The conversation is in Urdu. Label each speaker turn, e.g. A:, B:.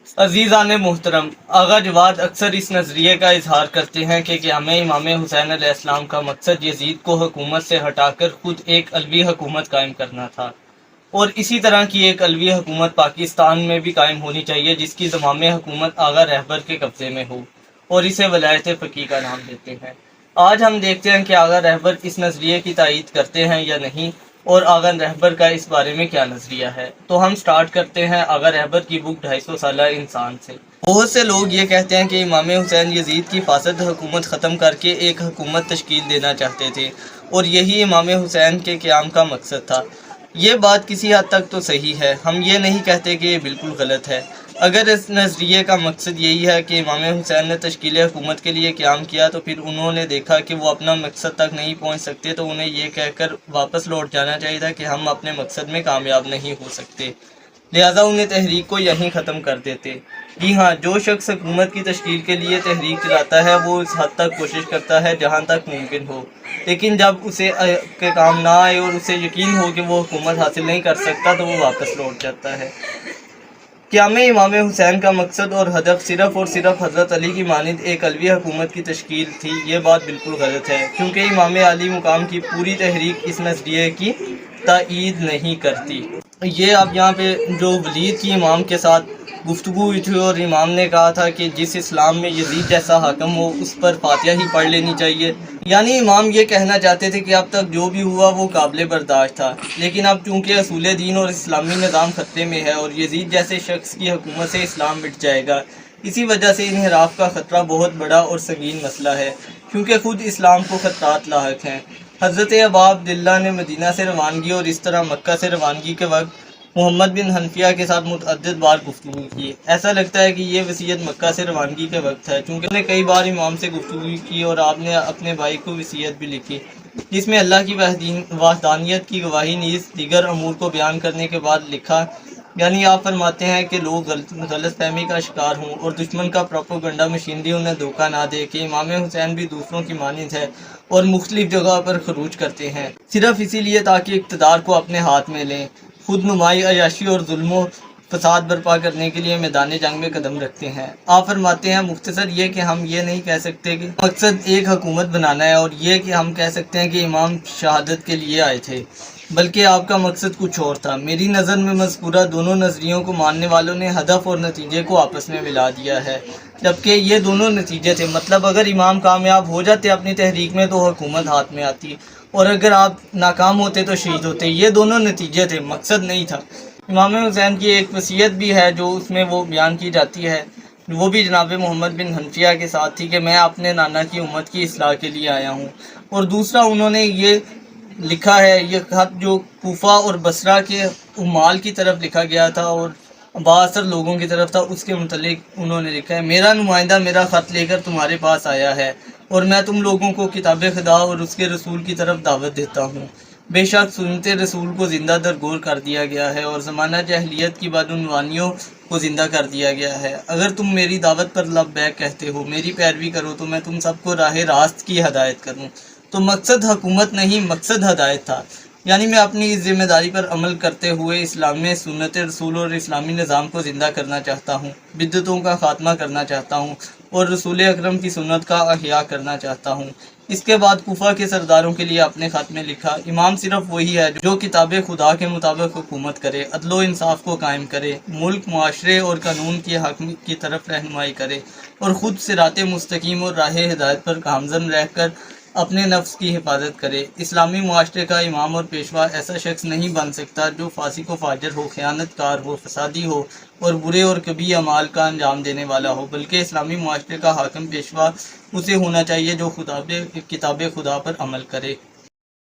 A: عزیزان محترم، آغا جواد اکثر اس نظریے کا اظہار کرتے ہیں کہ ہمیں امام حسین علیہ السلام کا مقصد یزید کو حکومت سے ہٹا کر خود ایک علوی حکومت قائم کرنا تھا، اور اسی طرح کی ایک علوی حکومت پاکستان میں بھی قائم ہونی چاہیے جس کی زمام حکومت آغا رہبر کے قبضے میں ہو، اور اسے ولایت فقیہ کا نام دیتے ہیں۔ آج ہم دیکھتے ہیں کہ آغا رہبر اس نظریے کی تائید کرتے ہیں یا نہیں، اور آغا رہبر کا اس بارے میں کیا نظریہ ہے۔ تو ہم سٹارٹ کرتے ہیں آغا رہبر کی بک 250 سالہ انسان سے۔ بہت سے لوگ یہ کہتے ہیں کہ امام حسین یزید کی فاسد حکومت ختم کر کے ایک حکومت تشکیل دینا چاہتے تھے، اور یہی امام حسین کے قیام کا مقصد تھا۔ یہ بات کسی حد تک تو صحیح ہے، ہم یہ نہیں کہتے کہ یہ بالکل غلط ہے۔ اگر اس نظریے کا مقصد یہی ہے کہ امام حسین نے تشکیل حکومت کے لیے قیام کیا، تو پھر انہوں نے دیکھا کہ وہ اپنا مقصد تک نہیں پہنچ سکتے، تو انہیں یہ کہہ کر واپس لوٹ جانا چاہیے تھا کہ ہم اپنے مقصد میں کامیاب نہیں ہو سکتے، لہٰذا انہیں تحریک کو یہیں ختم کر دیتے۔ جی ہاں، جو شخص حکومت کی تشکیل کے لیے تحریک چلاتا ہے وہ اس حد تک کوشش کرتا ہے جہاں تک ممکن ہو، لیکن جب اسے کے کام نہ آئے اور اسے یقین ہو کہ وہ حکومت حاصل نہیں کر سکتا تو وہ واپس لوٹ جاتا ہے۔ قیام امام حسین کا مقصد اور ہدف صرف اور صرف حضرت علی کی مانند ایک علوی حکومت کی تشکیل تھی، یہ بات بالکل غلط ہے، کیونکہ امام علی مقام کی پوری تحریک اس نظریے کی تائید نہیں کرتی۔ یہ اب یہاں پہ جو ولید کی امام کے ساتھ گفتگو ہوئی تھی اور امام نے کہا تھا کہ جس اسلام میں یزید جیسا حاکم ہو اس پر فاتحہ ہی پڑھ لینی چاہیے، یعنی امام یہ کہنا چاہتے تھے کہ اب تک جو بھی ہوا وہ قابل برداشت تھا، لیکن اب چونکہ اصول دین اور اسلامی نظام خطرے میں ہے اور یزید جیسے شخص کی حکومت سے اسلام مٹ جائے گا، اسی وجہ سے انحراف کا خطرہ بہت بڑا اور سنگین مسئلہ ہے، کیونکہ خود اسلام کو خطرات لاحق ہیں۔ حضرت ابا عبداللہ نے مدینہ سے روانگی اور اس طرح مکہ سے روانگی کے وقت محمد بن حنفیہ کے ساتھ متعدد بار گفتگو کی۔ ایسا لگتا ہے کہ یہ وصیت مکہ سے روانگی کے وقت ہے، چونکہ انہوں نے کئی بار امام سے گفتگو کی اور آپ نے اپنے بھائی کو وصیت بھی لکھی، جس میں اللہ کی وحدانیت کی گواہی نیز دیگر امور کو بیان کرنے کے بعد لکھا، یعنی آپ فرماتے ہیں کہ لوگ غلط فہمی کا شکار ہوں اور دشمن کا پروپیگنڈا مشینری انہیں دھوکہ نہ دے کہ امام حسین بھی دوسروں کی مانند ہے اور مختلف جگہ پر خروج کرتے ہیں، صرف اسی لیے تاکہ اقتدار کو اپنے ہاتھ میں لیں، خود نمائی عیاشی اور ظلم و فساد برپا کرنے کے لیے میدان جنگ میں قدم رکھتے ہیں۔ آپ فرماتے ہیں مختصر یہ کہ ہم یہ نہیں کہہ سکتے کہ مقصد ایک حکومت بنانا ہے، اور یہ کہ ہم کہہ سکتے ہیں کہ امام شہادت کے لیے آئے تھے، بلکہ آپ کا مقصد کچھ اور تھا۔ میری نظر میں مذکورہ دونوں نظریوں کو ماننے والوں نے ہدف اور نتیجے کو آپس میں ملا دیا ہے، جبکہ یہ دونوں نتیجے تھے، مطلب اگر امام کامیاب ہو جاتے اپنی تحریک میں تو حکومت ہاتھ میں آتی، اور اگر آپ ناکام ہوتے تو شہید ہوتے۔ یہ دونوں نتیجے تھے، مقصد نہیں تھا۔ امام حسین کی ایک وصیت بھی ہے جو اس میں وہ بیان کی جاتی ہے، وہ بھی جناب محمد بن حنفیہ کے ساتھ تھی کہ میں اپنے نانا کی امت کی اصلاح کے لیے آیا ہوں، اور دوسرا انہوں نے یہ لکھا ہے، یہ خط جو کوفہ اور بصرہ کے عمال کی طرف لکھا گیا تھا اور بااثر لوگوں کی طرف تھا، اس کے متعلق انہوں نے لکھا ہے، میرا نمائندہ میرا خط لے کر تمہارے پاس آیا ہے اور میں تم لوگوں کو کتاب خدا اور اس کے رسول کی طرف دعوت دیتا ہوں۔ بے شک سنت رسول کو زندہ درگور کر دیا گیا ہے اور زمانہ جاہلیت کی بدعنوانیوں کو زندہ کر دیا گیا ہے۔ اگر تم میری دعوت پر لبیک کہتے ہو، میری پیروی کرو تو میں تم سب کو راہ راست کی ہدایت کروں۔ تو مقصد حکومت نہیں، مقصد ہدایت تھا، یعنی میں اپنی اس ذمہ داری پر عمل کرتے ہوئے اسلام میں سنت رسول اور اسلامی نظام کو زندہ کرنا چاہتا ہوں، بدعتوں کا خاتمہ کرنا چاہتا ہوں اور رسول اکرم کی سنت کا احیاء کرنا چاہتا ہوں۔ اس کے بعد کوفہ کے سرداروں کے لیے اپنے خط میں لکھا، امام صرف وہی ہے جو کتاب خدا کے مطابق حکومت کرے، عدل و انصاف کو قائم کرے، ملک، معاشرے اور قانون کے حق کی طرف رہنمائی کرے اور خود صراط مستقیم اور راہ ہدایت پر گامزن رہ کر اپنے نفس کی حفاظت کرے۔ اسلامی معاشرے کا امام اور پیشوا ایسا شخص نہیں بن سکتا جو فاسق و فاجر ہو، خیانت کار ہو، فسادی ہو اور برے اور کبھی اعمال کا انجام دینے والا ہو، بلکہ اسلامی معاشرے کا حاکم پیشوا اسے ہونا چاہیے جو کتاب خدا پر عمل کرے۔